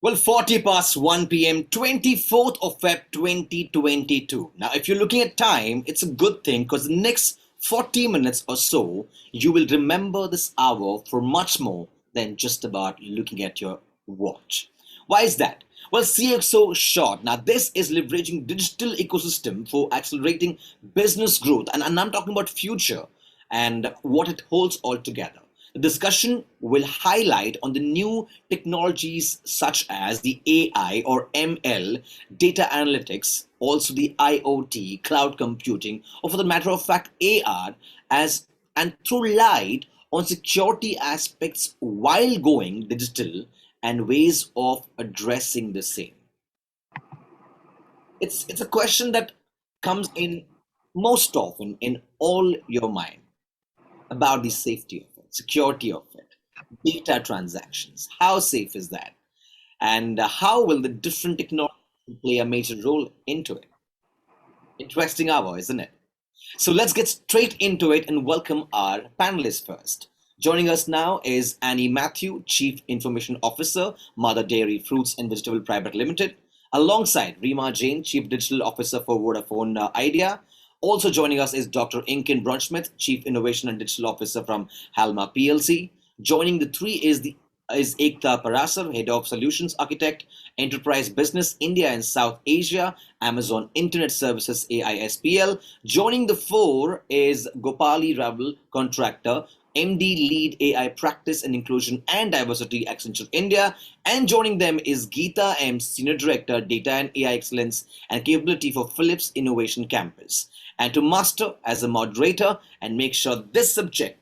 Well, 40 past 1 p.m., 24th of Feb 2022. Now, if you're looking at time, it's a good thing because the next 40 minutes or so, you will remember this hour for much more than just about looking at your watch. Why is that? Well, CXO short. Now, this is leveraging digital ecosystem for accelerating business growth, and I'm talking about future and what it holds altogether. The discussion will highlight on the new technologies such as the AI or ML, data analytics, also the IoT, cloud computing, or for the matter of fact, AR, as and throw light on security aspects while going digital and ways of addressing the same. It's a question that comes in most often in all your mind about the safety of it, security of it, data transactions. How safe is that? And how will the different technology play a major role into it? Interesting hour, isn't it? So let's get straight into it and welcome our panelists first. Joining us now is Mathew, Chief Information Officer, Mother Dairy Fruits and Vegetable Private Limited, alongside Reema Jain, Chief Digital Officer for Vodafone Idea. Also joining us is Dr. Inken Braunschmidt, Chief Innovation and Digital Officer from Halma PLC. Joining the three is Geetha Parasar, Head of Solutions Architect, Enterprise Business India and South Asia, Amazon Internet Services AISPL. Joining the four is Gopali Raval, Contractor, MD Lead AI Practice and Inclusion and Diversity Accenture India. And joining them is Geetha M, Senior Director, Data and AI Excellence and Capability for Philips Innovation Campus. And to master as a moderator and make sure this subject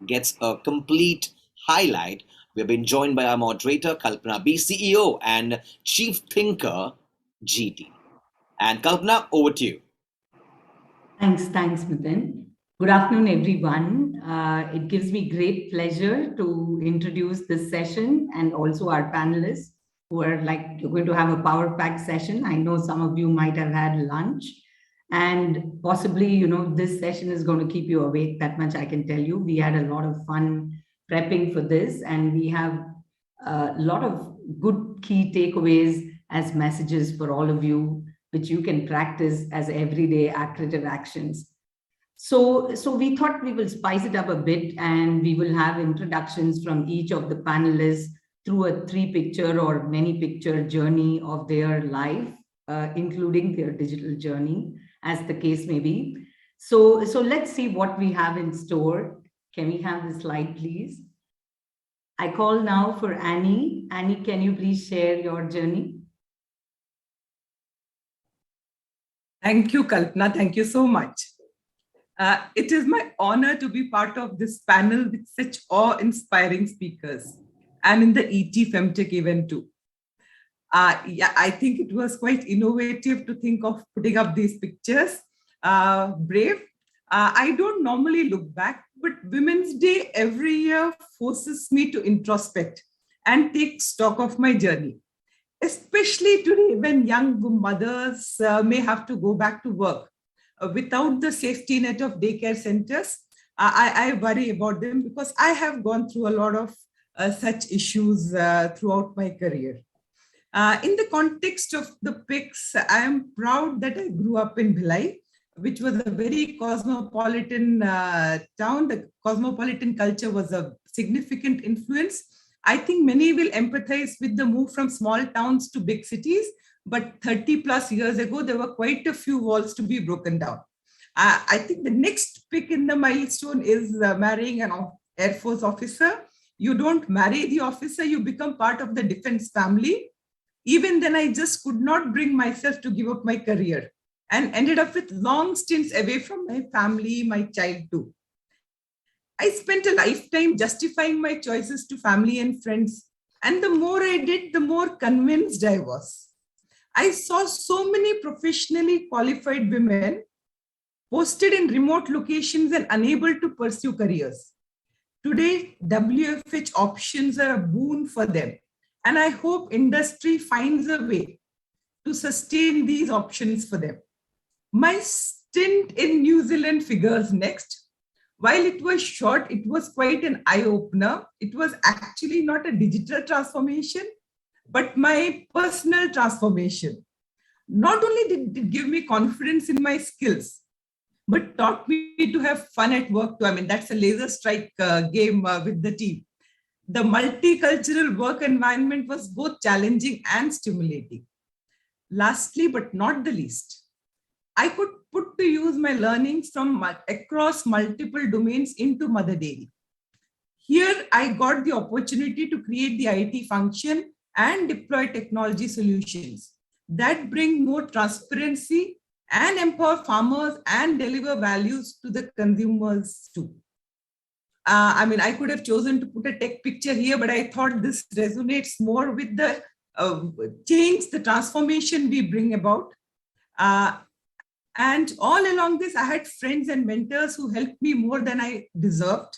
gets a complete highlight, we have been joined by our moderator, Kalpana B, CEO and Chief Thinker, GT. And Kalpana, over to you. Thanks, Mithun. Good afternoon, everyone. It gives me great pleasure to introduce this session and also our panelists who are you're going to have a power-packed session. I know some of you might have had lunch and possibly, this session is going to keep you awake. That much I can tell you. We had a lot of fun prepping for this and we have a lot of good key takeaways as messages for all of you, which you can practice as everyday accretive actions. So we thought we will spice it up a bit and we will have introductions from each of the panelists through a 3-picture or many picture journey of their life, including their digital journey, as the case may be. So let's see what we have in store. Can we have the slide, please? I call now for Annie. Annie, can you please share your journey? Thank you, Kalpana. Thank you so much. It is my honor to be part of this panel with such awe-inspiring speakers and in the ET FemTech event too. I think it was quite innovative to think of putting up these pictures. Brave. I don't normally look back, but Women's Day every year forces me to introspect and take stock of my journey, especially today when young mothers may have to go back to work. Without the safety net of daycare centers, I worry about them because I have gone through a lot of such issues throughout my career. In the context of the pics, I am proud that I grew up in Bhilai, which was a very cosmopolitan town. The cosmopolitan culture was a significant influence. I think many will empathize with the move from small towns to big cities, but 30 plus years ago, there were quite a few walls to be broken down. I think the next pick in the milestone is marrying an Air Force officer. You don't marry the officer, you become part of the defense family. Even then, I just could not bring myself to give up my career and ended up with long stints away from my family, my child too. I spent a lifetime justifying my choices to family and friends. And the more I did, the more convinced I was. I saw so many professionally qualified women posted in remote locations and unable to pursue careers. Today, WFH options are a boon for them. And I hope industry finds a way to sustain these options for them. My stint in New Zealand figures next. While it was short, it was quite an eye-opener. It was actually not a digital transformation, but my personal transformation. Not only did it give me confidence in my skills, but taught me to have fun at work too. I mean, that's a laser strike game with the team. The multicultural work environment was both challenging and stimulating. Lastly, but not the least, I could put to use my learnings from across multiple domains into Mother Dairy. Here, I got the opportunity to create the IT function and deploy technology solutions that bring more transparency and empower farmers and deliver values to the consumers too. I mean, I could have chosen to put a tech picture here, but I thought this resonates more with the change, the transformation we bring about. And all along this, I had friends and mentors who helped me more than I deserved,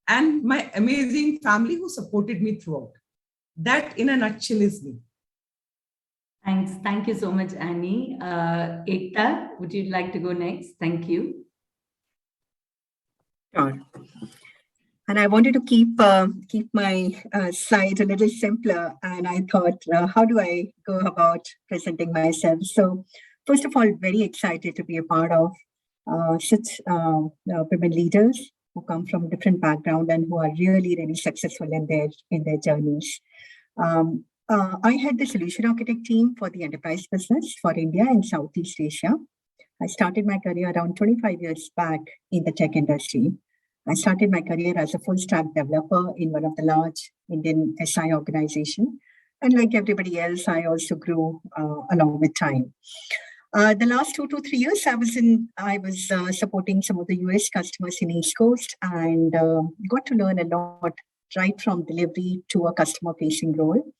and my amazing family who supported me throughout. That, in a nutshell, is me. Thanks. Thank you so much, Annie. Ekta, would you like to go next? Thank you. Sure. And I wanted to keep my slide a little simpler. And I thought, how do I go about presenting myself? So first of all, very excited to be a part of such women leaders who come from different backgrounds and who are really, really successful in their journeys. I had the solution architect team for the enterprise business for India and Southeast Asia. I started my career around 25 years back in the tech industry. I started my career as a full stack developer in one of the large Indian SI organization. And like everybody else, I also grew along with time. The last 2 to 3 years, I was supporting some of the US customers in East Coast and got to learn a lot right from delivery to a customer facing role.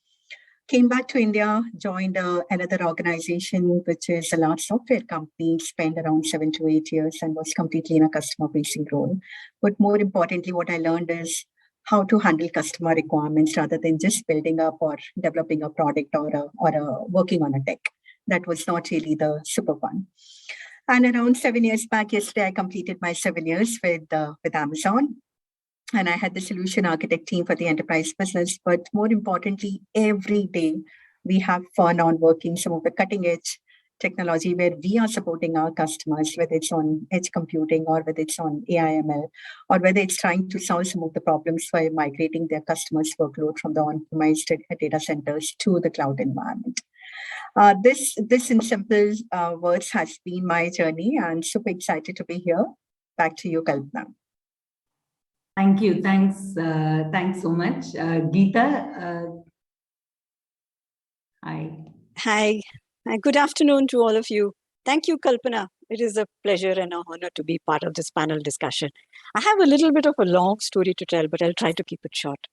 Came back to India, joined another organization, which is a large software company, spent around 7 to 8 years and was completely in a customer facing role. But more importantly, what I learned is how to handle customer requirements rather than just building up or developing a product or working on a tech. That was not really the super fun. And around 7 years back, yesterday, I completed my 7 years with Amazon. And I had the solution architect team for the enterprise business. But more importantly, every day we have fun on working some of the cutting edge technology where we are supporting our customers, whether it's on edge computing or whether it's on AI/ML, or whether it's trying to solve some of the problems by migrating their customers' workload from the on-premise data centers to the cloud environment. This in simple words has been my journey, and super excited to be here. Back to you, Kalpana. Thank you. Thanks so much. Geetha. Hi. Hi. Good afternoon to all of you. Thank you, Kalpana. It is a pleasure and an honor to be part of this panel discussion. I have a little bit of a long story to tell, but I'll try to keep it short.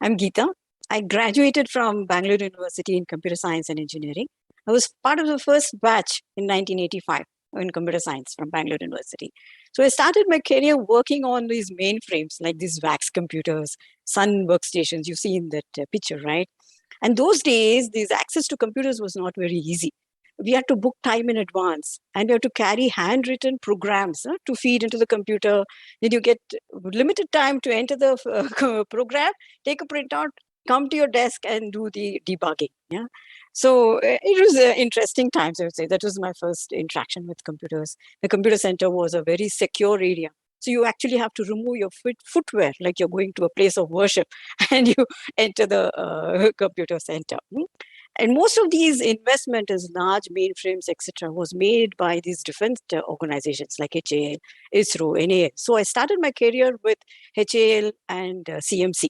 I'm Geetha. I graduated from Bangalore University in computer science and engineering. I was part of the first batch in 1985 in computer science from Bangalore University. So I started my career working on these mainframes, like these VAX computers, Sun workstations you see in that picture, right? And those days, these access to computers was not very easy. We had to book time in advance, and we had to carry handwritten programs to feed into the computer. Then you get limited time to enter the program, take a printout, come to your desk and do the debugging. Yeah. So it was interesting times, I would say. That was my first interaction with computers. The computer center was a very secure area. So you actually have to remove your footwear, like you're going to a place of worship, and you enter the computer center. And most of these investment in large mainframes, etc., was made by these defense organizations like HAL, ISRO, NAL. So I started my career with HAL and CMC.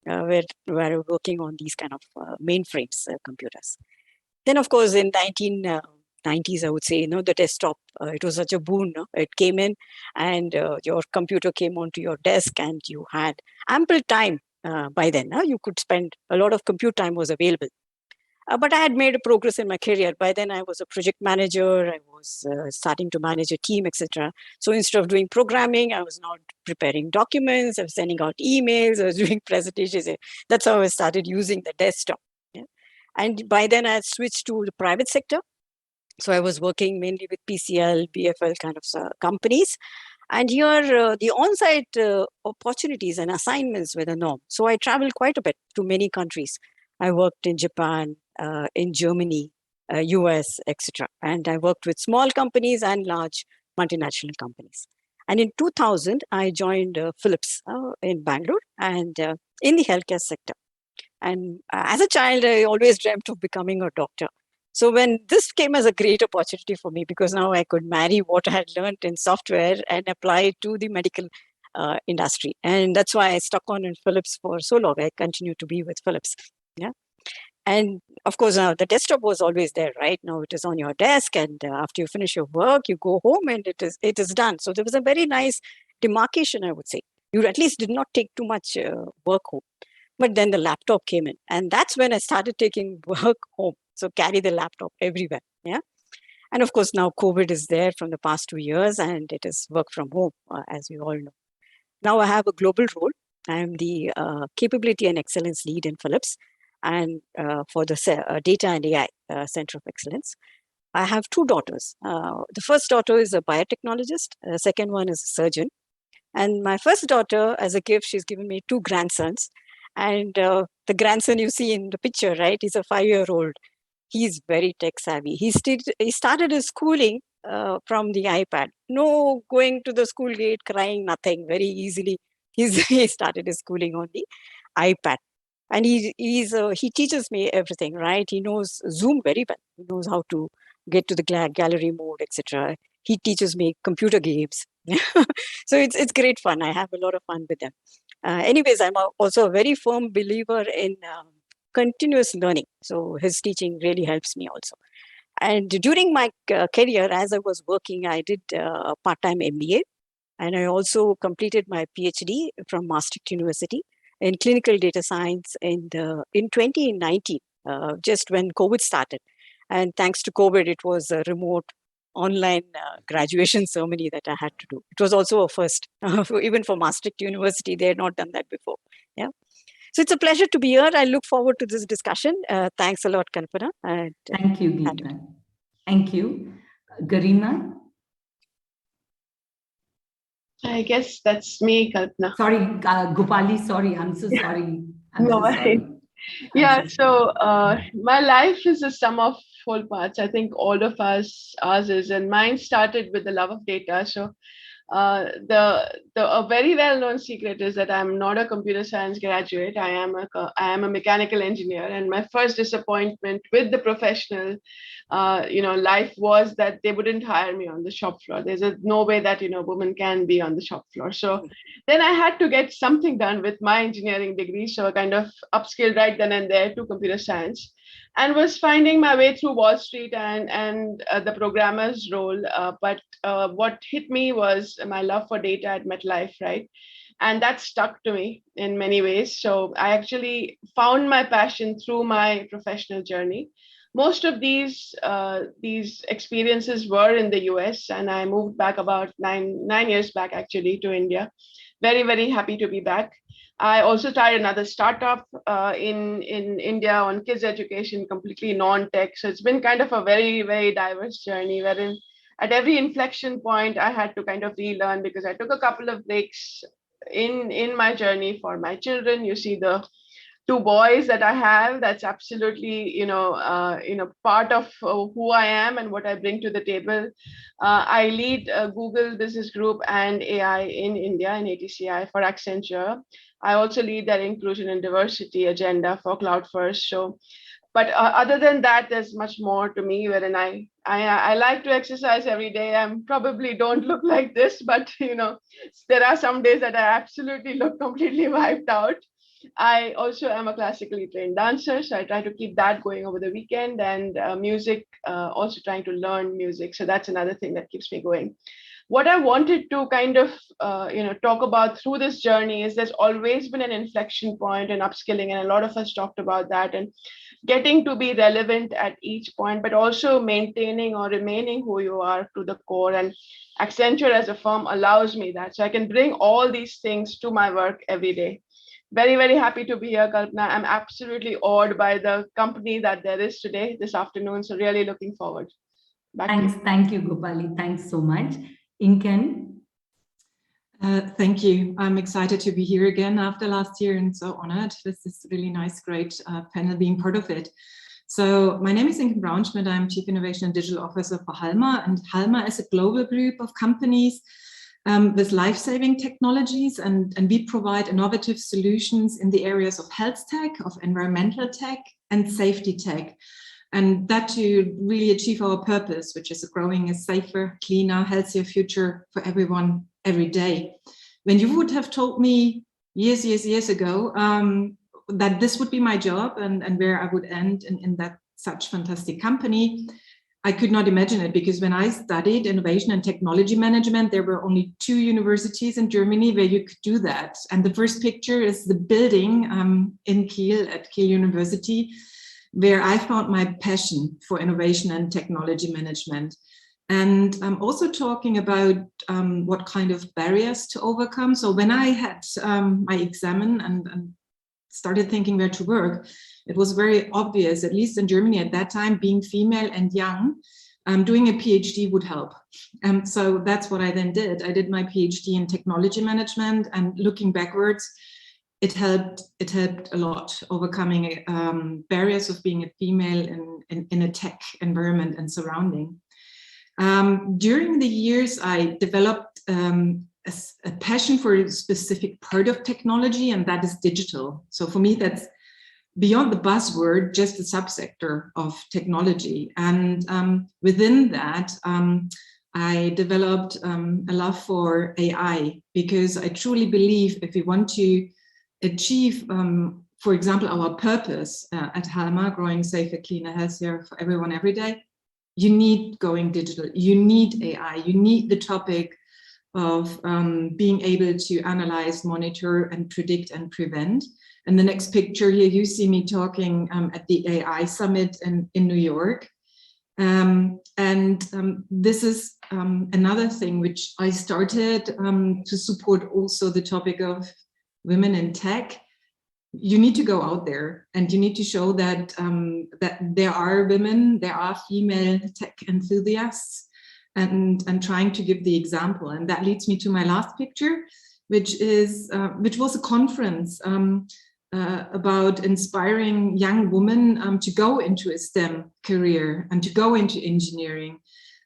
Where we're working on these kind of mainframes computers. Then, of course, in 1990s, I would say, the desktop, it was such a boon. It came in and your computer came onto your desk and you had ample time by then. You could spend a lot of compute time was available. But I had made a progress in my career. By then, I was a project manager. I was starting to manage a team, etc. So instead of doing programming, I was now preparing documents. I was sending out emails. I was doing presentations. That's how I started using the desktop. Yeah? And by then, I had switched to the private sector. So I was working mainly with PCL, BFL kind of companies. And here, the on-site opportunities and assignments were the norm. So I traveled quite a bit to many countries. I worked in Japan, in Germany, US, etc. And I worked with small companies and large multinational companies. And in 2000, I joined Philips in Bangalore and in the healthcare sector. And as a child, I always dreamt of becoming a doctor. So when this came as a great opportunity for me, because now I could marry what I had learned in software and apply it to the medical industry. And that's why I stuck on in Philips for so long. I continue to be with Philips. Yeah. And of course, the desktop was always there, right? Now it is on your desk, and after you finish your work, you go home and it is done. So there was a very nice demarcation, I would say. You at least did not take too much work home. But then the laptop came in, and that's when I started taking work home. So carry the laptop everywhere. Yeah. And of course, now COVID is there from the past 2 years, and it is work from home, as we all know. Now I have a global role. I am the capability and excellence lead in Philips, and for the data and AI Center of Excellence. I have two daughters. The first daughter is a biotechnologist. The second one is a surgeon. And my first daughter, as a gift, she's given me two grandsons. And the grandson you see in the picture, right? He's a 5-year-old. He's very tech savvy. He started his schooling from the iPad. No going to the school gate, crying, nothing. Very easily, he started his schooling on the iPad. And he teaches me everything, right? He knows Zoom very well. He knows how to get to the gallery mode, etc. He teaches me computer games. So it's great fun. I have a lot of fun with them. Anyways, I'm also a very firm believer in continuous learning. So his teaching really helps me also. And during my career, as I was working, I did a part-time MBA. And I also completed my PhD from Maastricht University in clinical data science in 2019, just when COVID started. And thanks to COVID, it was a remote online graduation ceremony that I had to do. It was also a first, even for Maastricht University. They had not done that before. Yeah. So it's a pleasure to be here. I look forward to this discussion. Thanks a lot, Kalpana. Thank you, Geetha. Thank you. Garima? I guess that's me, Kalpana. Sorry, Gopali, sorry. I'm so sorry. Yeah, so my life is a sum of whole parts. I think all of ours is, and mine started with the love of data. So a very well-known secret is that I'm not a computer science graduate. I am a mechanical engineer, and my first disappointment with the professional life was that they wouldn't hire me on the shop floor. There's no way that women can be on the shop floor. So then I had to get something done with my engineering degree. So I kind of upskilled right then and there to computer science, and was finding my way through Wall Street and the programmer's role. But what hit me was my love for data at MetLife, right? And that stuck to me in many ways. So I actually found my passion through my professional journey. Most of these experiences were in the US, and I moved back about nine years back actually to India. Very, very happy to be back. I also started another startup in India on kids education, completely non-tech. So it's been kind of a very, very diverse journey, wherein at every inflection point, I had to kind of relearn, because I took a couple of breaks in my journey for my children. You see the two boys that I have. That's absolutely part of who I am and what I bring to the table. I lead Google Business Group and AI in India in ATCI for Accenture. I also lead their inclusion and diversity agenda for Cloud First. So, but other than that, there's much more to me, wherein I like to exercise every day. I probably don't look like this, but there are some days that I absolutely look completely wiped out. I also am a classically trained dancer, so I try to keep that going over the weekend, and music, also trying to learn music. So that's another thing that keeps me going. What I wanted to kind of talk about through this journey is there's always been an inflection point in upskilling, and a lot of us talked about that, and getting to be relevant at each point, but also maintaining or remaining who you are to the core. And Accenture as a firm allows me that, so I can bring all these things to my work every day. Very, very happy to be here, Kalpana. I'm absolutely awed by the company that there is today, this afternoon. So really looking forward. Thanks. Thank you, Gopali. Thanks so much. Inken? Thank you. I'm excited to be here again after last year and so honored. This is really nice, great panel being part of it. So my name is Inken Braunschmidt. I'm Chief Innovation and Digital Officer for Halma, and Halma is a global group of companies with life-saving technologies, and we provide innovative solutions in the areas of health tech, of environmental tech, and safety tech. And that to really achieve our purpose, which is growing a safer, cleaner, healthier future for everyone every day. When you would have told me years ago that this would be my job and where I would end in that such fantastic company, I could not imagine it, because when I studied innovation and technology management, there were only 2 universities in Germany where you could do that. And the first picture is the building in Kiel at Kiel University, where I found my passion for innovation and technology management. And I'm also talking about what kind of barriers to overcome. So when I had my examen and started thinking where to work, it was very obvious, at least in Germany at that time, being female and young, doing a PhD would help. So that's what I then did. I did my PhD in technology management, and looking backwards, it helped a lot, overcoming barriers of being a female in a tech environment and surrounding. During the years, I developed a passion for a specific part of technology, and that is digital. So for me, that's beyond the buzzword, just a subsector of technology. And within that, I developed a love for AI, because I truly believe if we want to achieve, for example, our purpose at Halma, growing safer, cleaner, healthier for everyone every day, you need going digital, you need AI, you need the topic of being able to analyze, monitor, and predict and prevent. And the next picture here, you see me talking at the AI Summit in New York. This is another thing which I started to support also the topic of women in tech. You need to go out there and you need to show that that there are women, there are female tech enthusiasts, and trying to give the example. And that leads me to my last picture, which was a conference about inspiring young women to go into a STEM career and to go into engineering.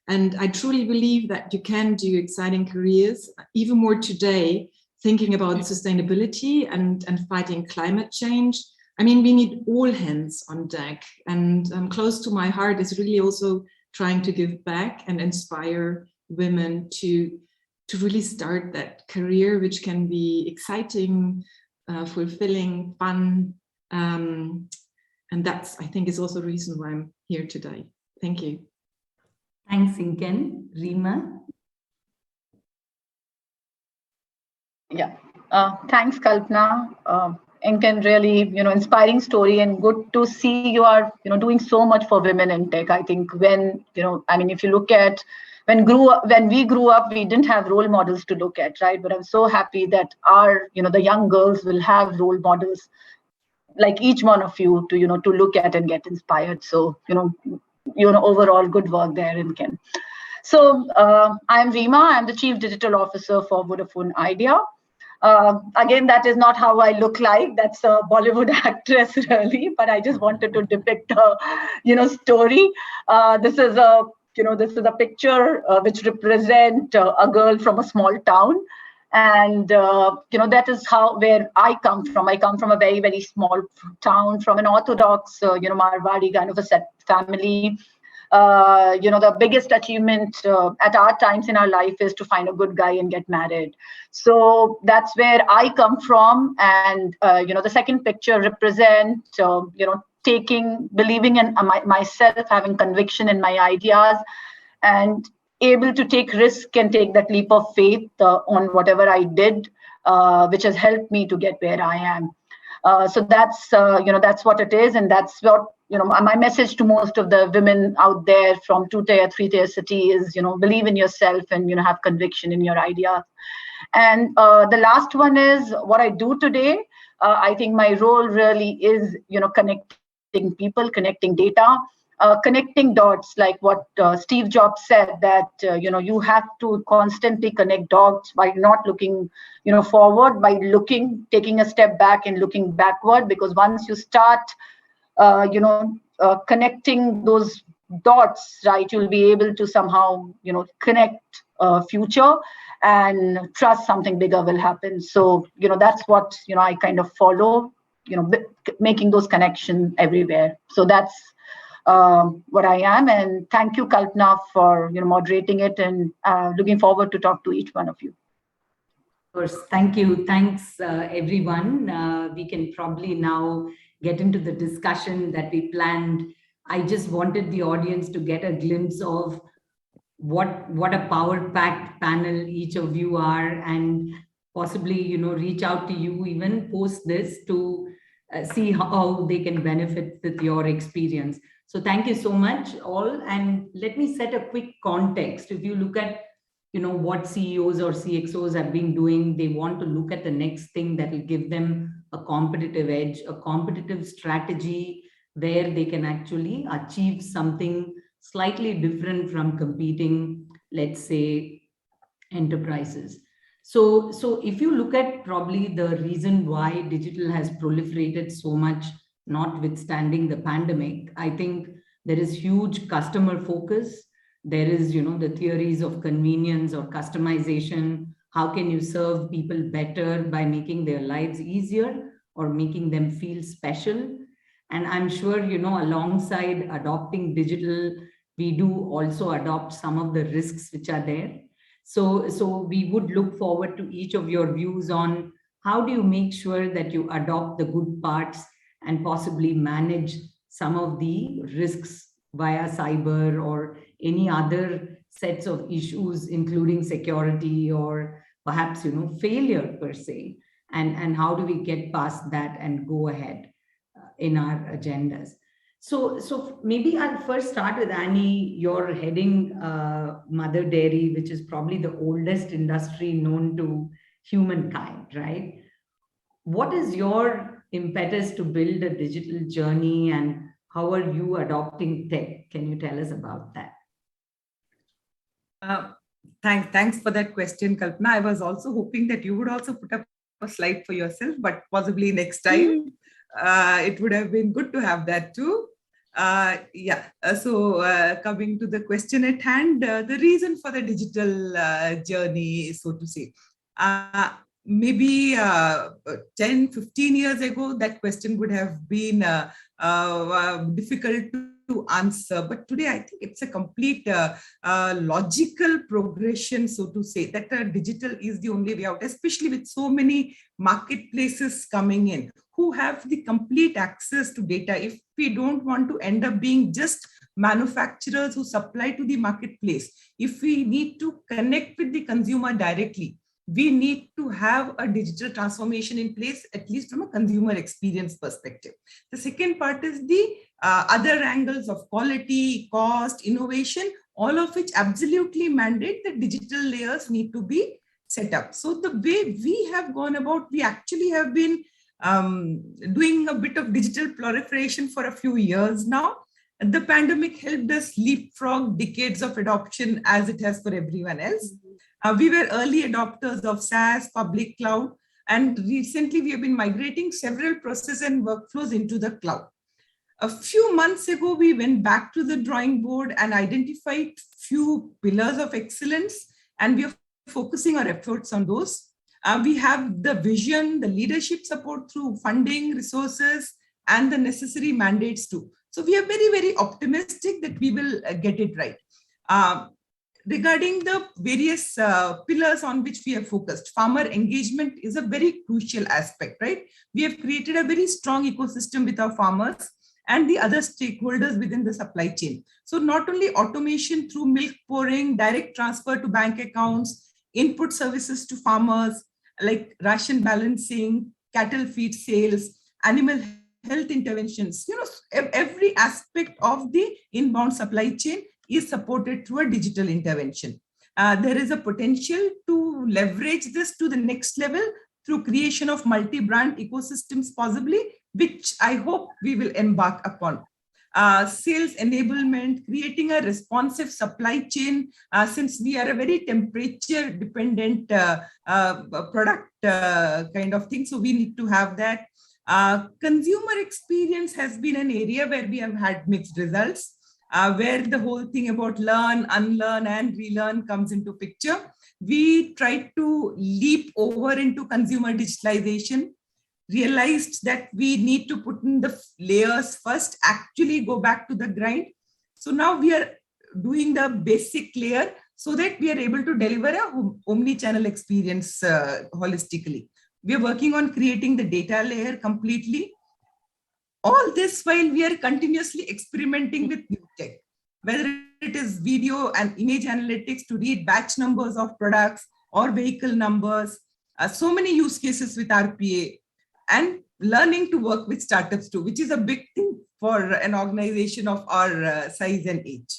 And I truly believe that you can do exciting careers, even more today, thinking about sustainability and fighting climate change. I mean, we need all hands on deck. And close to my heart is really also trying to give back and inspire women to really start that career, which can be exciting, fulfilling, fun. And that's, I think, is also the reason why I'm here today. Thank you. Thanks, Inken. Reema? Yeah, thanks, Kalpana. Inken, really, inspiring story, and good to see you are, doing so much for women in tech. I think when, if you look at when we grew up, we didn't have role models to look at, right? But I'm so happy that our, the young girls will have role models like each one of you to, to look at and get inspired. So, overall good work there, Inken. So I'm Reema. I'm the Chief Digital Officer for Vodafone Idea. Again, that is not how I look like. That's a Bollywood actress, really. But I just wanted to depict a, story. This is a picture which represents a girl from a small town, and that is where I come from. I come from a very, very small town, from an Orthodox, Marwadi kind of a set family. The biggest achievement at our times in our life is to find a good guy and get married. So that's where I come from. And, the second picture represent, believing in myself, having conviction in my ideas, and able to take risk and take that leap of faith on whatever I did, which has helped me to get where I am. So that's what it is. And that's what, my message to most of the women out there from 2-tier, 3-tier city is, believe in yourself and, have conviction in your ideas. And the last one is what I do today. I think my role really is, connecting people, connecting data, connecting dots, like what Steve Jobs said, that you have to constantly connect dots by not looking forward, by taking a step back and looking backward, because once you start connecting those dots, right, you'll be able to somehow connect future and trust something bigger will happen. So that's what I kind of follow, making those connections everywhere. So that's what I am. And thank you, Kalpana, for moderating it, and looking forward to talk to each one of you. Of course, thank you. Thanks, everyone. We can probably now get into the discussion that we planned. I just wanted the audience to get a glimpse of what a power-packed panel each of you are, and possibly reach out to you even post this to see how they can benefit with your experience. So thank you so much all, and let me set a quick context. If you look at what CEOs or CXOs have been doing, they want to look at the next thing that will give them a competitive edge, a competitive strategy where they can actually achieve something slightly different from competing, let's say, enterprises. So if you look at probably the reason why digital has proliferated so much, notwithstanding the pandemic, I think there is huge customer focus. There is, the theories of convenience or customization. How can you serve people better by making their lives easier or making them feel special? And I'm sure, alongside adopting digital, we do also adopt some of the risks which are there. So we would look forward to each of your views on how do you make sure that you adopt the good parts and possibly manage some of the risks via cyber or any other sets of issues, including security or perhaps, failure per se. And how do we get past that and go ahead in our agendas? So maybe I'll first start with Annie. You're heading Mother Dairy, which is probably the oldest industry known to humankind, right? What is your impetus to build a digital journey, and how are you adopting tech? Can you tell us about that? Thanks for that question, Kalpana. I was also hoping that you would also put up a slide for yourself, but possibly next time. It would have been good to have that too. So coming to the question at hand, the reason for the digital journey, so to say. Maybe 10, 15 years ago, that question would have been difficult to answer. But today, I think it's a complete logical progression, so to say, that digital is the only way out, especially with so many marketplaces coming in who have the complete access to data. If we don't want to end up being just manufacturers who supply to the marketplace, if we need to connect with the consumer directly, we need to have a digital transformation in place, at least from a consumer experience perspective. The second part is the other angles of quality, cost, innovation, all of which absolutely mandate that digital layers need to be set up. So the way we have gone about, we actually have been doing a bit of digital proliferation for a few years now. The pandemic helped us leapfrog decades of adoption, as it has for everyone else. We were early adopters of SaaS, public cloud, and recently we have been migrating several processes and workflows into the cloud. A few months ago, we went back to the drawing board and identified few pillars of excellence, and we are focusing our efforts on those. We have the vision, the leadership support through funding, resources, and the necessary mandates too. So we are very, very optimistic that we will get it right. Regarding the various pillars on which we have focused, farmer engagement is a very crucial aspect, right? We have created a very strong ecosystem with our farmers and the other stakeholders within the supply chain. So not only automation through milk pouring, direct transfer to bank accounts, input services to farmers, like ration balancing, cattle feed sales, animal health interventions, every aspect of the inbound supply chain is supported through a digital intervention. There is a potential to leverage this to the next level through creation of multi-brand ecosystems possibly, which I hope we will embark upon. sales enablement, creating a responsive supply chain, since we are a very temperature dependent product kind of thing. So we need to have that. Consumer experience has been an area where we have had mixed results, where the whole thing about learn, unlearn, and relearn comes into picture. We tried to leap over into consumer digitalization, realized that we need to put in the layers first, actually go back to the grind. So now we are doing the basic layer so that we are able to deliver a omni-channel experience holistically. We are working on creating the data layer completely. All this while we are continuously experimenting with new tech, whether it is video and image analytics to read batch numbers of products or vehicle numbers, so many use cases with RPA, and learning to work with startups too, which is a big thing for an organization of our size and age.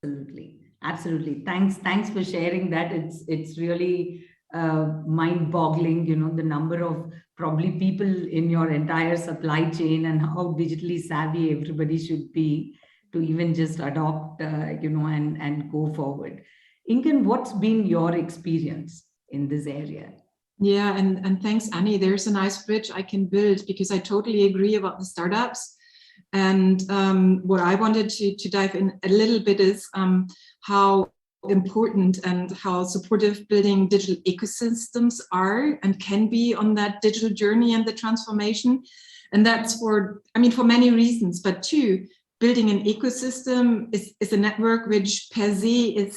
Absolutely, absolutely. Thanks for sharing that. It's really mind-boggling, the number of probably people in your entire supply chain and how digitally savvy everybody should be to even just adopt, and go forward. Inken, what's been your experience in this area? Yeah, and thanks, Annie. There's a nice bridge I can build because I totally agree about the startups. And what I wanted to dive in a little bit is how important and how supportive building digital ecosystems are and can be on that digital journey and the transformation. And that's for many reasons, but two, building an ecosystem is a network which per se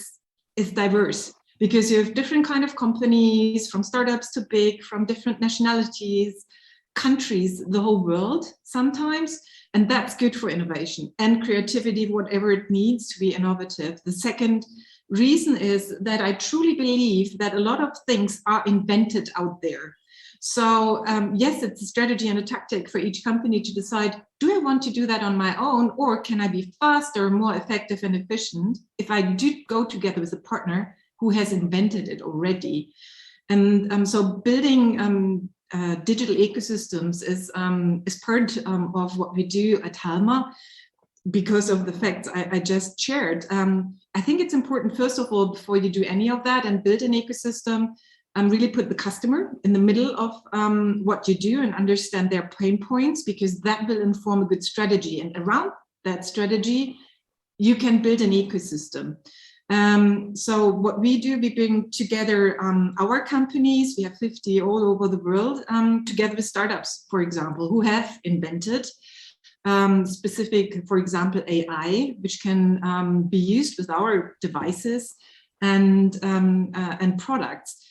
is diverse, because you have different kind of companies, from startups to big, from different nationalities, countries, the whole world sometimes. And that's good for innovation and creativity, whatever it needs to be innovative. The second reason is that I truly believe that a lot of things are invented out there. So yes, it's a strategy and a tactic for each company to decide, do I want to do that on my own, or can I be faster, more effective and efficient if I do go together with a partner who has invented it already? And so building digital ecosystems is part of what we do at Halma, because of the facts I just shared. I think it's important, first of all, before you do any of that and build an ecosystem, really put the customer in the middle of what you do and understand their pain points, because that will inform a good strategy. And around that strategy, you can build an ecosystem. So what we do, we bring together our companies, we have 50 all over the world, together with startups, for example, who have invented specific, for example, AI, which can be used with our devices and products.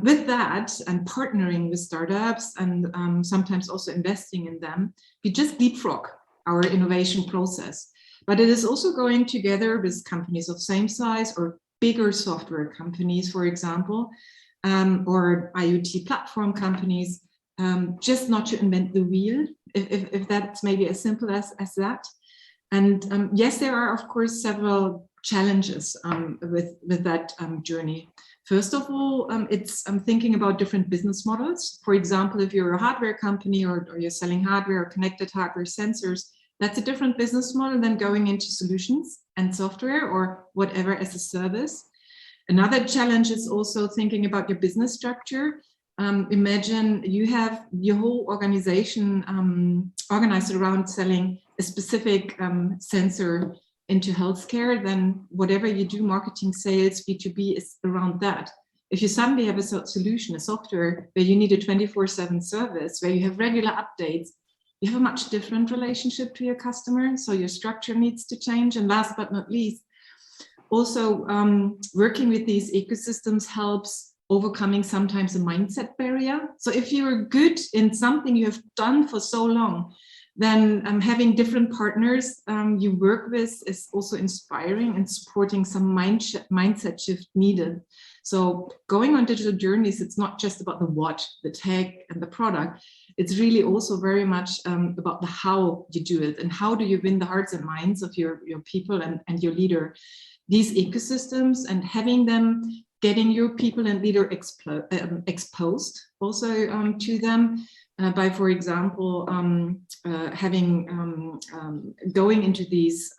With that, and partnering with startups and sometimes also investing in them, we just leapfrog our innovation process. But it is also going together with companies of same size or bigger software companies, for example, or IoT platform companies, just not to invent the wheel, if that's maybe as simple as that. And yes, there are, of course, several challenges with that journey. First of all, it's thinking about different business models. For example, if you're a hardware company or you're selling hardware or connected hardware sensors, that's a different business model than going into solutions and software or whatever as a service. Another challenge is also thinking about your business structure. Imagine you have your whole organization organized around selling a specific sensor into healthcare, then whatever you do, marketing, sales, B2B, is around that. If you suddenly have a solution, a software where you need a 24/7 service, where you have regular updates, you have a much different relationship to your customer, so your structure needs to change. And last but not least, also working with these ecosystems helps overcoming sometimes a mindset barrier. So if you're good in something you have done for so long, then having different partners you work with is also inspiring and supporting some mindset shift needed. So going on digital journeys, it's not just about the what, the tech and the product. It's really also very much about the how you do it and how do you win the hearts and minds of your people and your leader. These ecosystems and having them, getting your people and leader exposed also to them, by, for example, going into these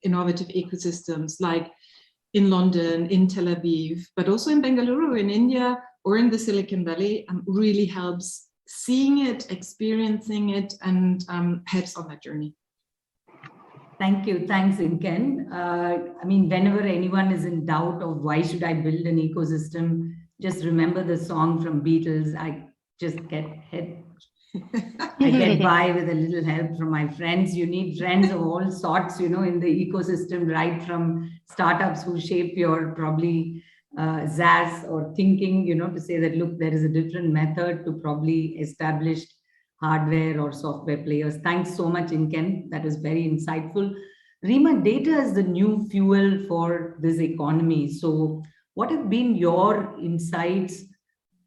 innovative ecosystems like in London, in Tel Aviv, but also in Bengaluru, in India, or in the Silicon Valley, really helps seeing it, experiencing it, and helps on that journey. Thank you. Thanks, Inken. I mean, whenever anyone is in doubt of why should I build an ecosystem, just remember the song from Beatles. I just get by with a little help from my friends. You need friends of all sorts, in the ecosystem, right from startups who shape your probably ZAS or thinking, to say that, look, there is a different method to probably established hardware or software players. Thanks so much, Inken. That was very insightful. Reema, data is the new fuel for this economy. So what have been your insights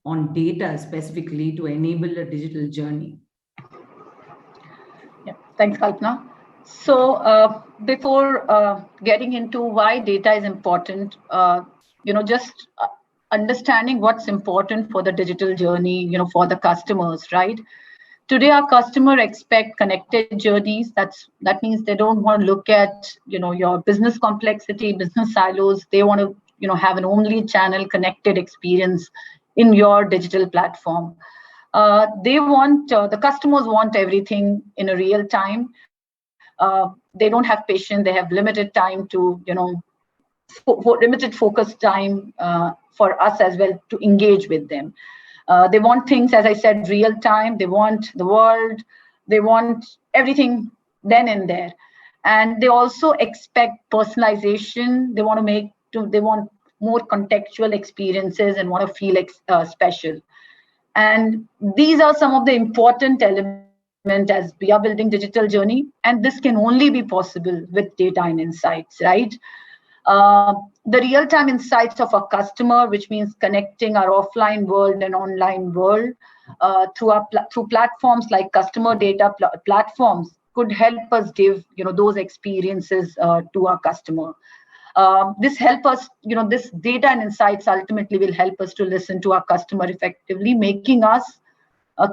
on data specifically to enable a digital journey? Yeah, thanks, Kalpana. So before getting into why data is important, just understanding what's important for the digital journey, for the customers, right? Today, our customer expect connected journeys. That means they don't want to look at, your business complexity, business silos. They want to, have an omni-channel connected experience in your digital platform. The customers want everything in a real time. They don't have patience. They have limited time to, limited focus time for us as well to engage with them. They want things, as I said, real time. They want the world. They want everything then and there. And they also expect personalization. They want more contextual experiences and want to feel special. And these are some of the important elements as we are building digital journey. And this can only be possible with data and insights, right? The real-time insights of a customer, which means connecting our offline world and online world through platforms like customer data platforms, could help us give those experiences to our customer. This help us, this data and insights ultimately will help us to listen to our customer effectively, making us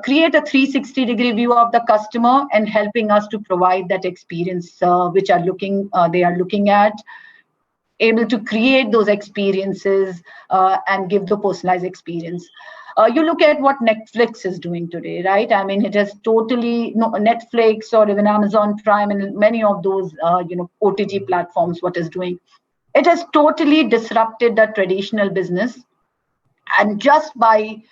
create a 360-degree view of the customer and helping us to provide that experience which they are looking at. Able to create those experiences and give the personalized experience. You look at what Netflix is doing today, right? I mean, it has totally, Netflix or even Amazon Prime and many of those, OTT platforms, what is doing. It has totally disrupted the traditional business. And just by,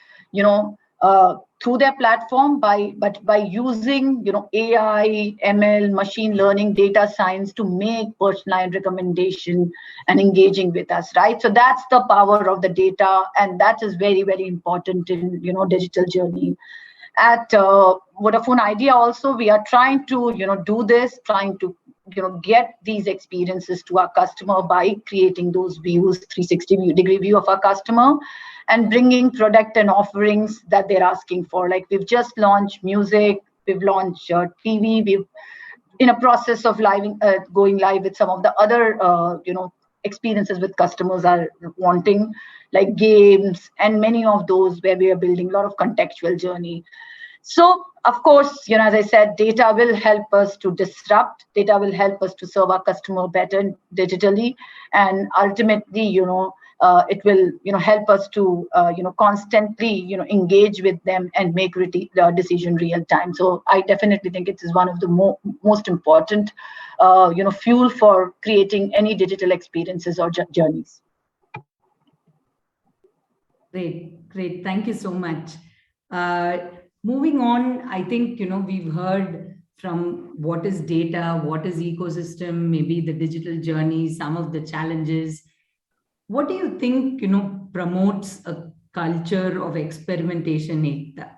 through their platform, by using, AI, ML, machine learning, data science to make personalized recommendation and engaging with us, right? So that's the power of the data, and that is very, very important in, digital journey. At Vodafone Idea also, we are trying to, do this, trying to, get these experiences to our customer by creating those views, 360-degree view of our customer, and bringing product and offerings that they're asking for. Like we've just launched music, we've launched TV, we've in a process of going live with some of the other, experiences with customers are wanting, like games and many of those where we are building a lot of contextual journey. So, of course, as I said, data will help us to disrupt. Data will help us to serve our customer better digitally, and ultimately, it will, help us to, constantly, engage with them and make the decision real time. So, I definitely think it is one of the most important, fuel for creating any digital experiences or journeys. Great. Thank you so much. Moving on, I think, we've heard from what is data, what is ecosystem, maybe the digital journey, some of the challenges. What do you think, promotes a culture of experimentation, Geetha?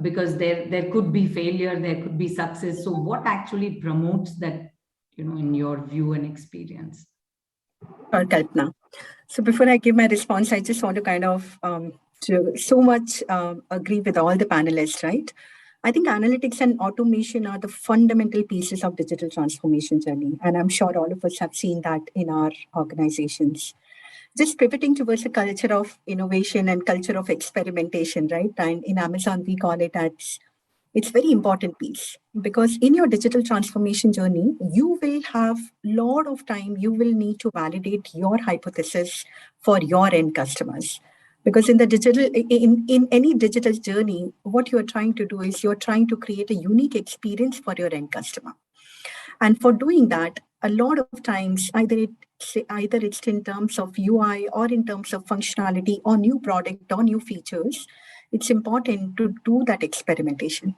Because there could be failure, there could be success. So what actually promotes that, in your view and experience? Kalpana. So before I give my response, I just want to kind of so much agree with all the panelists, right? I think analytics and automation are the fundamental pieces of digital transformation journey. And I'm sure all of us have seen that in our organizations. just pivoting towards a culture of innovation and culture of experimentation, right? And in Amazon, we call it as, it's very important piece, because in your digital transformation journey, you will have a lot of time, you will need to validate your hypothesis for your end customers. Because in the digital, in any digital journey, what you're trying to do is you're trying to create a unique experience for your end customer. And for doing that, a lot of times, either it's in terms of UI or in terms of functionality or new product or new features, it's important to do that experimentation.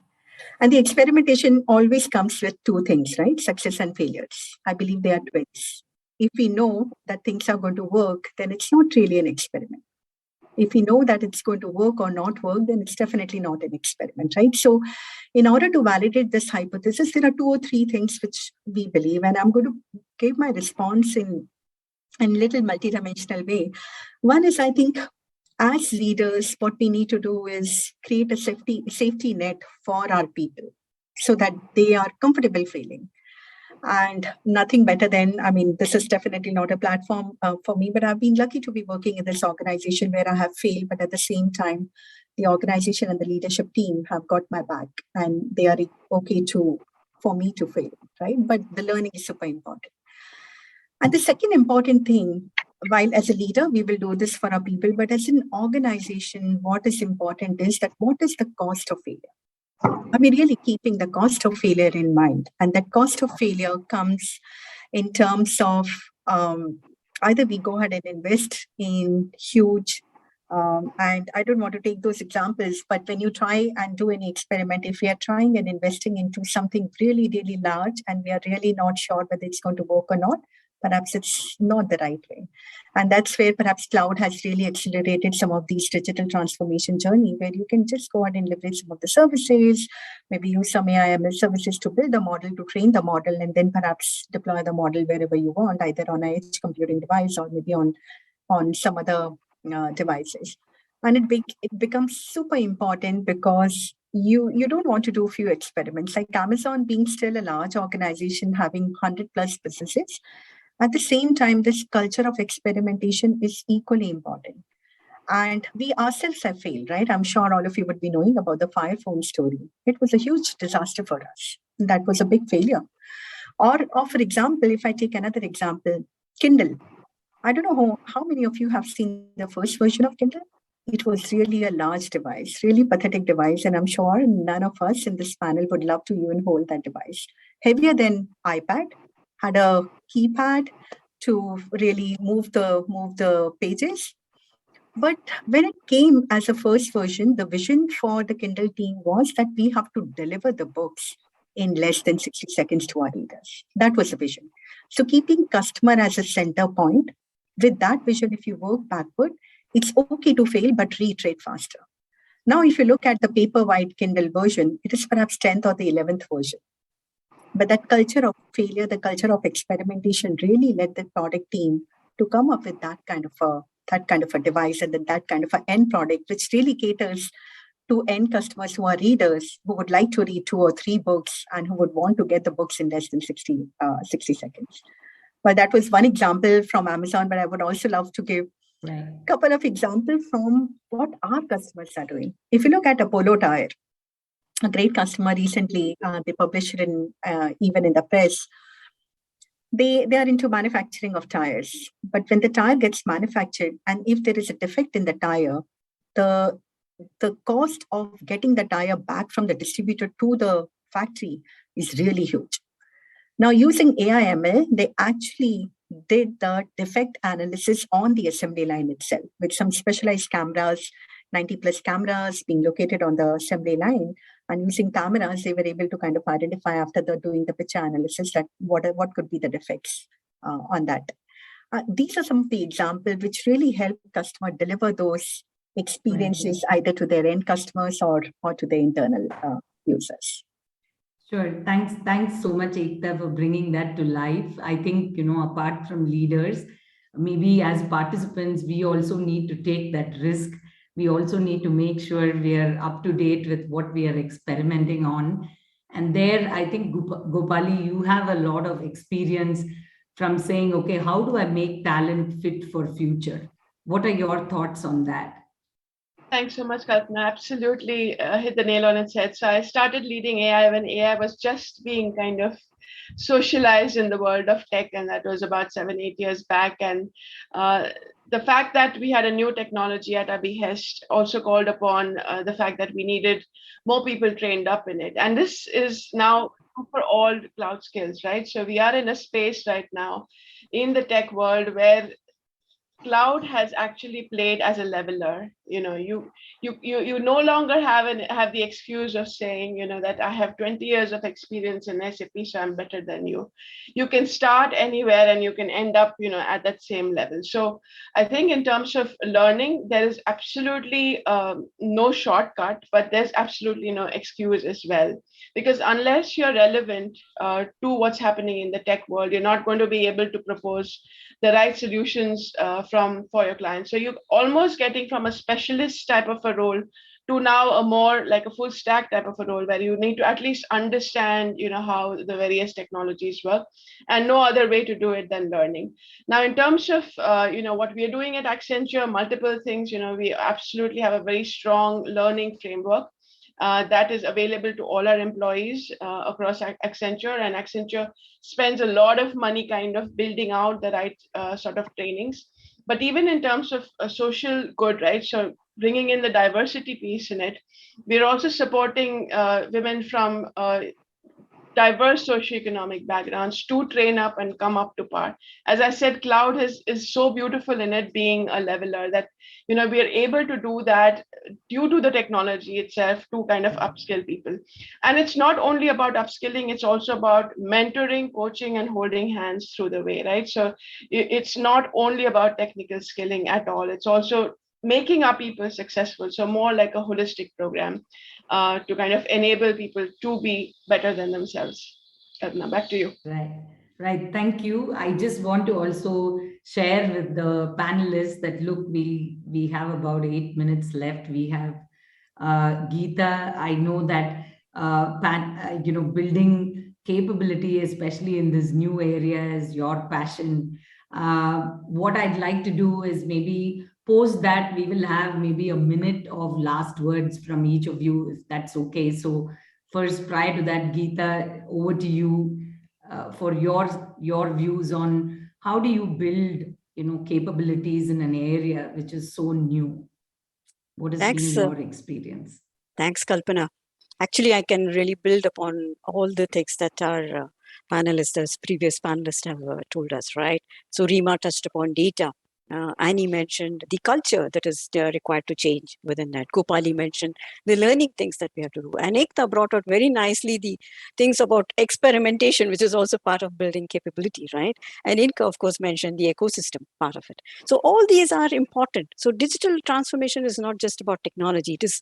And the experimentation always comes with two things, right? Success and failures. I believe they are twins. If we know that things are going to work, then it's not really an experiment. If we know that it's going to work or not work, then it's definitely not an experiment, right? So in order to validate this hypothesis, there are 2 or 3 things which we believe, and I'm going to give my response in a little multidimensional way. One is, I think, as leaders, what we need to do is create a safety net for our people so that they are comfortable failing. And nothing better than, I mean, this is definitely not a platform for me, but I've been lucky to be working in this organization where I have failed, but at the same time, the organization and the leadership team have got my back and they are okay for me to fail, right? But the learning is super important. And the second important thing, while as a leader, we will do this for our people, but as an organization, what is important is that what is the cost of failure? Are we really keeping the cost of failure in mind? And that cost of failure comes in terms of either we go ahead and invest in huge, and I don't want to take those examples, but when you try and do any experiment, if we are trying and investing into something really, really large and we are really not sure whether it's going to work or not, perhaps it's not the right way. And that's where perhaps cloud has really accelerated some of these digital transformation journey, where you can just go ahead and leverage some of the services, maybe use some AI/ML services to build a model, to train the model, and then perhaps deploy the model wherever you want, either on an edge computing device or maybe on some other devices. And it becomes super important because you don't want to do a few experiments. Like Amazon being still a large organization having 100+ businesses, at the same time, this culture of experimentation is equally important. And we ourselves have failed, right? I'm sure all of you would be knowing about the Fire Phone story. It was a huge disaster for us. That was a big failure. Or for example, if I take another example, Kindle. I don't know how many of you have seen the first version of Kindle. It was really a large device, really pathetic device. And I'm sure none of us in this panel would love to even hold that device. Heavier than iPad, had a keypad to really move the pages. But when it came as a first version, the vision for the Kindle team was that we have to deliver the books in less than 60 seconds to our readers. That was the vision. So keeping customer as a center point, with that vision, if you work backward, it's okay to fail, but reiterate faster. Now, if you look at the paper-white Kindle version, it is perhaps 10th or the 11th version. But that culture of failure, the culture of experimentation really led the product team to come up with that kind of a device and then that kind of an end product, which really caters to end customers who are readers, who would like to read 2 or 3 books and who would want to get the books in less than 60 seconds. Well, that was one example from Amazon, but I would also love to give a couple of examples from what our customers are doing. If you look at Apollo Tire, a great customer recently, they published it even in the press. They are into manufacturing of tires. But when the tire gets manufactured, and if there is a defect in the tire, the cost of getting the tire back from the distributor to the factory is really huge. Now, using AI/ML, they actually did the defect analysis on the assembly line itself with some specialized cameras, 90+ cameras being located on the assembly line. And using cameras, they were able to kind of identify after doing the picture analysis that what could be the defects on that. These are some of the examples which really help customer deliver those experiences either to their end customers or to their internal users. Sure. Thanks so much, Geetha, for bringing that to life. I think, apart from leaders, maybe as participants, we also need to take that risk. We also need to make sure we are up to date with what we are experimenting on. And there, I think, Gopali, you have a lot of experience from saying, okay, how do I make talent fit for future? What are your thoughts on that? Thanks so much, Kalpana. Absolutely hit the nail on its head. So I started leading AI when AI was just being kind of socialized in the world of tech, and that was about 7-8 years back. And the fact that we had a new technology at our behest also called upon the fact that we needed more people trained up in it. And this is now for all cloud skills, right? So we are in a space right now in the tech world where cloud has actually played as a leveler. You no longer have the excuse of saying, that I have 20 years of experience in SAP, so I'm better than you. You can start anywhere and you can end up, at that same level. So I think in terms of learning, there is absolutely no shortcut, but there's absolutely no excuse as well. Because unless you're relevant to what's happening in the tech world, you're not going to be able to propose the right solutions for your clients. So you're almost getting from a specialist type of a role to now a more like a full stack type of a role, where you need to at least understand, how the various technologies work, and no other way to do it than learning. Now, in terms of, what we are doing at Accenture, multiple things, we absolutely have a very strong learning framework that is available to all our employees across Accenture, and Accenture spends a lot of money kind of building out the right sort of trainings. But even in terms of social good, right? So bringing in the diversity piece in it, we're also supporting women from diverse socioeconomic backgrounds to train up and come up to par. As I said, cloud is so beautiful in it being a leveler that, we are able to do that due to the technology itself to kind of upskill people. And it's not only about upskilling, it's also about mentoring, coaching, and holding hands through the way, right? So it's not only about technical skilling at all. It's also making our people successful. So more like a holistic program to kind of enable people to be better than themselves. Kalpana, back to you. Right. Thank you. I just want to also share with the panelists that, look, we have about 8 minutes left. We have Geetha. I know that building capability, especially in this new area, is your passion. What I'd like to do is maybe post that we will have maybe a minute of last words from each of you, if that's okay. So first, prior to that, Geetha, over to you for your views on how do you build capabilities in an area which is so new. What has been your experience? Thanks, Kalpana. Actually, I can really build upon all the things that our previous panelists have told us, right? So Reema touched upon data. Annie mentioned the culture that is required to change within that. Gopali mentioned the learning things that we have to do. And Ekta brought out very nicely the things about experimentation, which is also part of building capability, right? And Inka, of course, mentioned the ecosystem part of it. So all these are important. So digital transformation is not just about technology. It is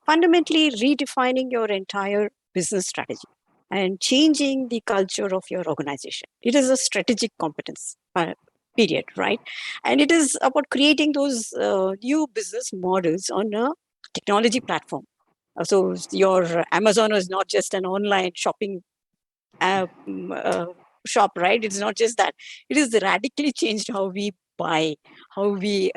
fundamentally redefining your entire business strategy and changing the culture of your organization. It is a strategic competence, period, right? And it is about creating those new business models on a technology platform. So your Amazon is not just an online shopping shop, right? It's not just that. It is radically changed how we buy, how we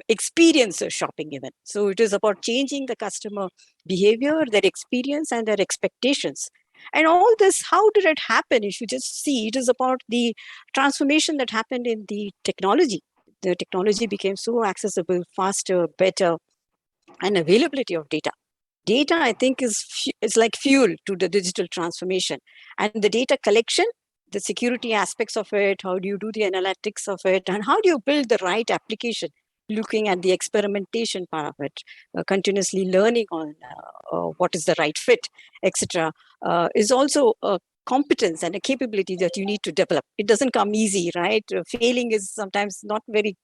experience shopping even. So it is about changing the customer behavior, their experience, and their expectations. And all this, how did it happen? If you just see, it is about the transformation that happened in the technology. The technology became so accessible, faster, better, and availability of data. Data, I think, is like fuel to the digital transformation. And the data collection, the security aspects of it, how do you do the analytics of it, and how do you build the right application, looking at the experimentation part of it, continuously learning on what is the right fit, etc., is also a competence and a capability that you need to develop. It doesn't come easy, right? Failing is sometimes not very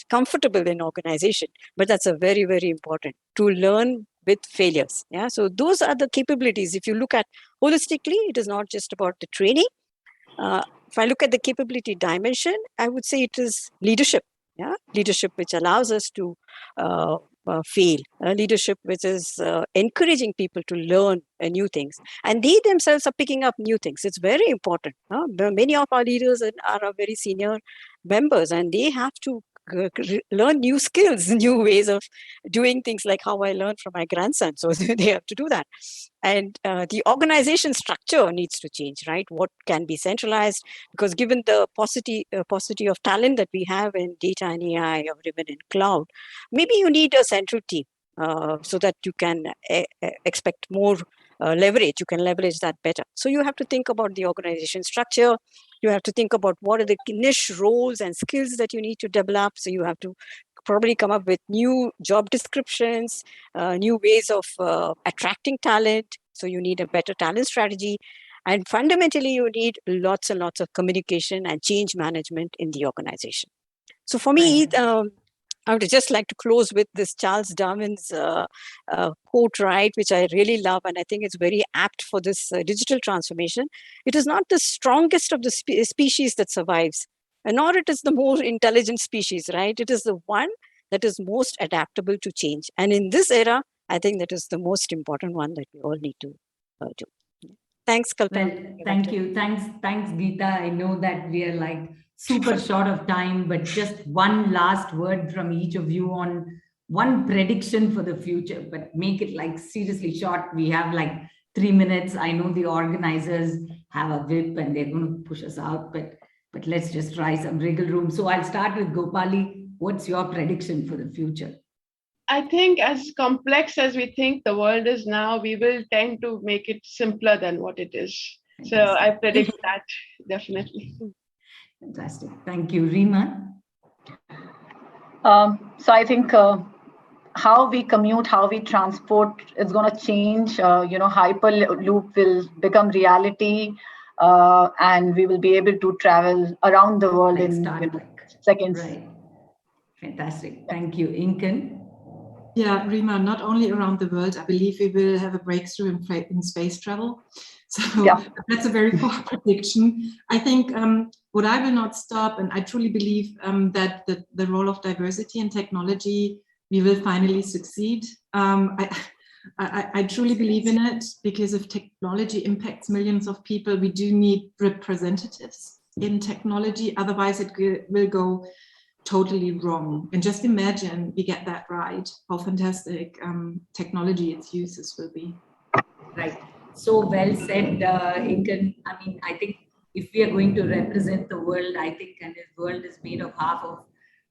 comfortable in organization, but that's a very, very important to learn with failures. Yeah. So those are the capabilities. If you look at holistically, it is not just about the training. If I look at the capability dimension, I would say it is leadership. Yeah, leadership, which allows us to fail. Leadership which is encouraging people to learn new things, and they themselves are picking up new things. It's very important. Many of our leaders are very senior members, and they have to learn new skills, new ways of doing things, like how I learned from my grandson. So they have to do that. And the organization structure needs to change, right? What can be centralized? Because given the paucity of talent that we have in data and AI or even in cloud, maybe you need a central team so that you can expect more leverage. You can leverage that better. So you have to think about the organization structure. You have to think about what are the niche roles and skills that you need to develop. So you have to probably come up with new job descriptions, new ways of attracting talent. So you need a better talent strategy. And fundamentally, you need lots and lots of communication and change management in the organization. So for me, I would just like to close with this Charles Darwin's quote, right, which I really love, and I think it's very apt for this digital transformation. It is not the strongest of the species that survives, and nor it is the more intelligent species, right? It is the one that is most adaptable to change. And in this era, I think that is the most important one that we all need to do. Thanks, Kalpana. Well, thank you. Thanks, Geetha. I know that we are like super short of time, but just one last word from each of you on one prediction for the future, but make it like seriously short. We have like 3 minutes. I know the organizers have a whip and they're going to push us out, but let's just try some wriggle room. So I'll start with Gopali. What's your prediction for the future? I think as complex as we think the world is now, we will tend to make it simpler than what it is. So I predict that definitely. Fantastic. Thank you. Reema? So I think how we commute, how we transport is going to change. Hyperloop will become reality, and we will be able to travel around the world in seconds. Right. Fantastic. Thank you. Inken? Yeah, Reema, not only around the world, I believe we will have a breakthrough in space travel. So that's a very bold prediction. I think what I will not stop, and I truly believe that the role of diversity and technology, we will finally succeed. I truly believe in it, because if technology impacts millions of people, we do need representatives in technology. Otherwise, it will go totally wrong. And just imagine we get that right, how fantastic technology its uses will be. Right. So well said, Inken. I mean, I think if we are going to represent the world, I think, and the world is made of half of,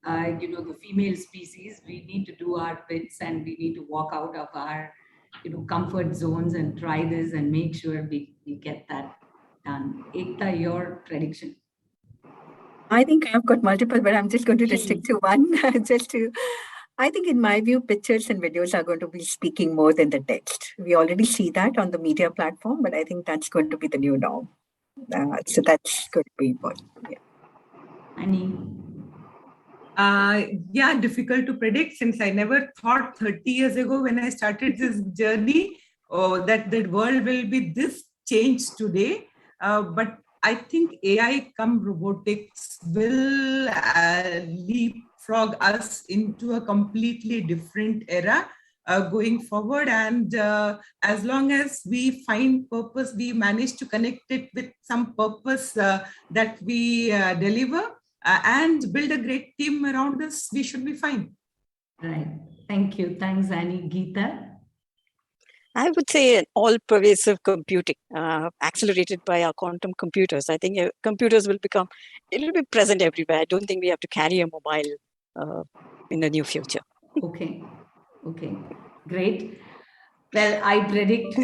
the female species, we need to do our bits and we need to walk out of our, comfort zones and try this and make sure we get that done. Geetha, your prediction? I think I've got multiple, but I'm just going to restrict to one. I think in my view, pictures and videos are going to be speaking more than the text. We already see that on the media platform, but I think that's going to be the new norm. So that's going to be important. Yeah. Annie? Difficult to predict, since I never thought 30 years ago when I started this journey that the world will be this changed today. But I think AI come robotics will leapfrog us into a completely different era going forward. And as long as we find purpose, we manage to connect it with some purpose that we deliver and build a great team around us, we should be fine. Right. Thank you. Thanks, Annie. Geetha? I would say an all-pervasive computing, accelerated by our quantum computers. I think computers will be present everywhere. I don't think we have to carry a mobile in the near future. Okay. Great. Well, I predict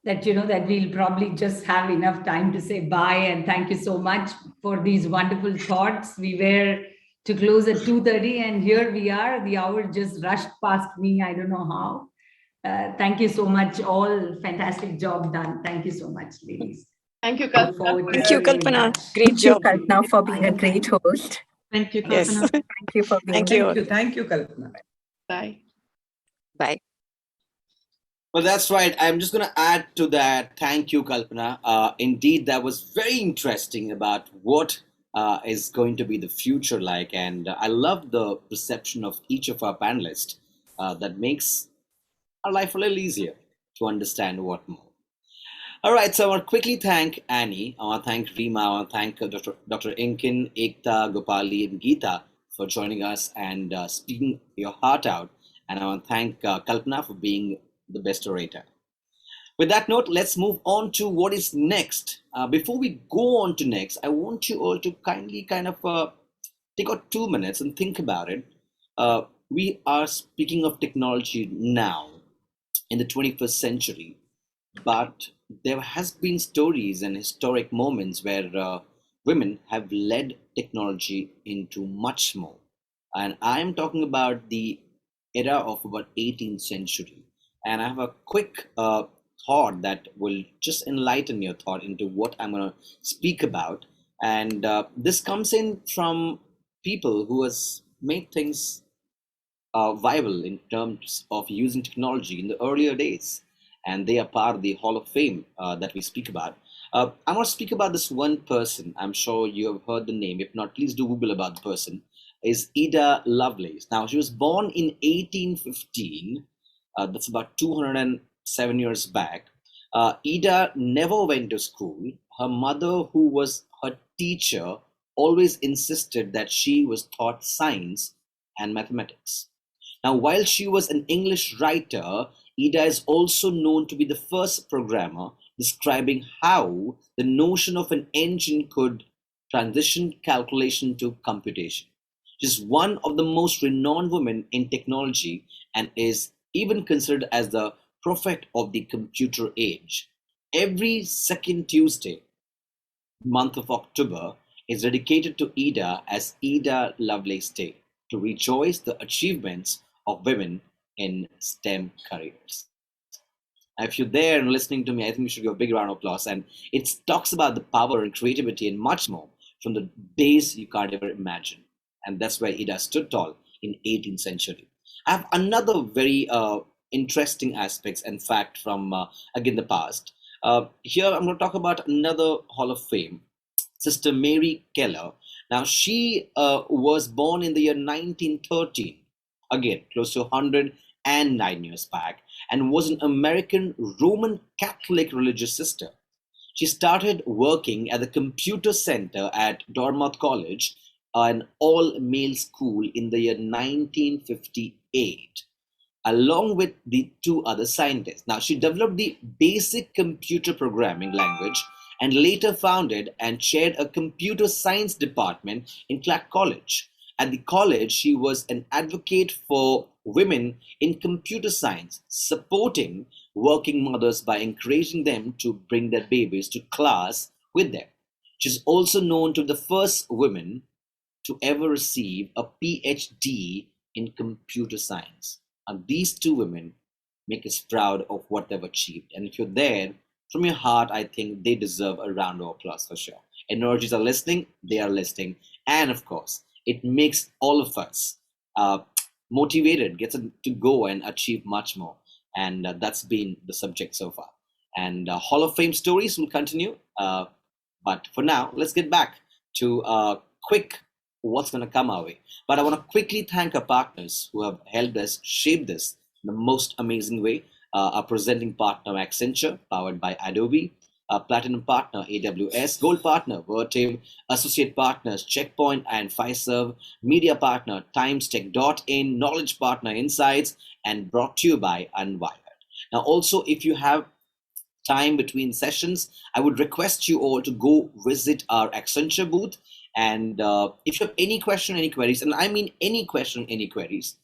that, that we'll probably just have enough time to say bye, and thank you so much for these wonderful thoughts. We were to close at 2:30 and here we are. The hour just rushed past me. I don't know how. Thank you so much, all. Fantastic job done. Thank you so much, ladies. Thank you, Kalpana. Thank you, Kalpana. Great job. Thank you, Kalpana, for being a great host. Thank you, Kalpana. Yes. Thank you for being Thank you, Kalpana. Bye. Bye. Well, that's right. I'm just going to add to that. Thank you, Kalpana. Indeed, that was very interesting about what is going to be the future like. And I love the perception of each of our panelists. that makes our life a little easier to understand what more. All right, so I want to quickly thank Annie. I want to thank Reema. I want to thank Dr. Inken, Ekta, Gopali, and Geetha for joining us and speaking your heart out. And I want to thank Kalpana for being the best orator. With that note, let's move on to what is next. Before we go on to next, I want you all to kindly take out 2 minutes and think about it. We are speaking of technology now in the 21st century, but there has been stories and historic moments where women have led technology into much more. And I'm talking about the era of about 18th century. And I have a quick thought that will just enlighten your thought into what I'm going to speak about. And this comes in from people who has made things viable in terms of using technology in the earlier days. And they are part of the Hall of Fame that we speak about. I want to speak about this one person. I'm sure you have heard the name. If not, please do Google about the person. Is Ada Lovelace. Now, she was born in 1815. That's about 207 years back. Ada never went to school. Her mother, who was her teacher, always insisted that she was taught science and mathematics. Now, while she was an English writer, Ada is also known to be the first programmer describing how the notion of an engine could transition calculation to computation. She's one of the most renowned women in technology and is even considered as the prophet of the computer age. Every second Tuesday, month of October, is dedicated to Ada as Ada Lovelace Day to rejoice the achievements of women in STEM careers. If you're there and listening to me, I think we should give a big round of applause. And it talks about the power and creativity and much more from the days you can't ever imagine. And that's where Ada stood tall in 18th century. I have another very interesting aspects and fact from, again, the past. Here, I'm going to talk about another Hall of Fame, Sister Mary Keller. Now, she was born in the year 1913, again, close to 109 years back, and was an American Roman Catholic religious sister. She started working at the Computer Center at Dartmouth College, an all-male school, in the year 1958, along with the two other scientists. Now, she developed the basic computer programming language and later founded and chaired a computer science department in Clark College. At the college, she was an advocate for women in computer science, supporting working mothers by encouraging them to bring their babies to class with them. She's also known to be the first woman to ever receive a PhD in computer science. And these two women make us proud of what they've achieved. And if you're there, from your heart, I think they deserve a round of applause for sure. Energies are listening, they are listening. And of course, it makes all of us motivated, gets to go and achieve much more. And that's been the subject so far. And Hall of Fame stories will continue. But for now, let's get back to quick what's going to come our way. But I want to quickly thank our partners who have helped us shape this in the most amazing way. Our presenting partner, Accenture, powered by Adobe. Platinum partner, AWS. Gold partner, Vertiv. Associate partners, Checkpoint and Fiserv. Media partner, TimesTech.in. Knowledge partner, Insights. And brought to you by Unwired. Now, also, if you have time between sessions, I would request you all to go visit our Accenture booth. And if you have any question, any queries, and I mean any question, any queries,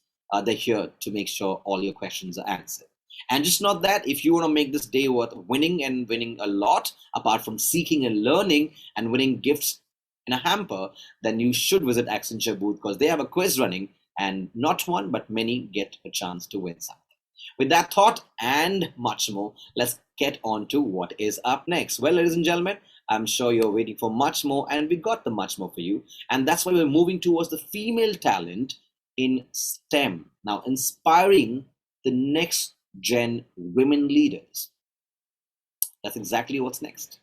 they're here to make sure all your questions are answered. And just not that, if you want to make this day worth winning and winning a lot, apart from seeking and learning and winning gifts in a hamper, then you should visit Accenture booth because they have a quiz running and not one, but many get a chance to win something. With that thought and much more, let's get on to what is up next. Well, ladies and gentlemen, I'm sure you're waiting for much more, and we got the much more for you. And that's why we're moving towards the female talent in STEM. Now, inspiring the next gen women leaders. That's exactly what's next.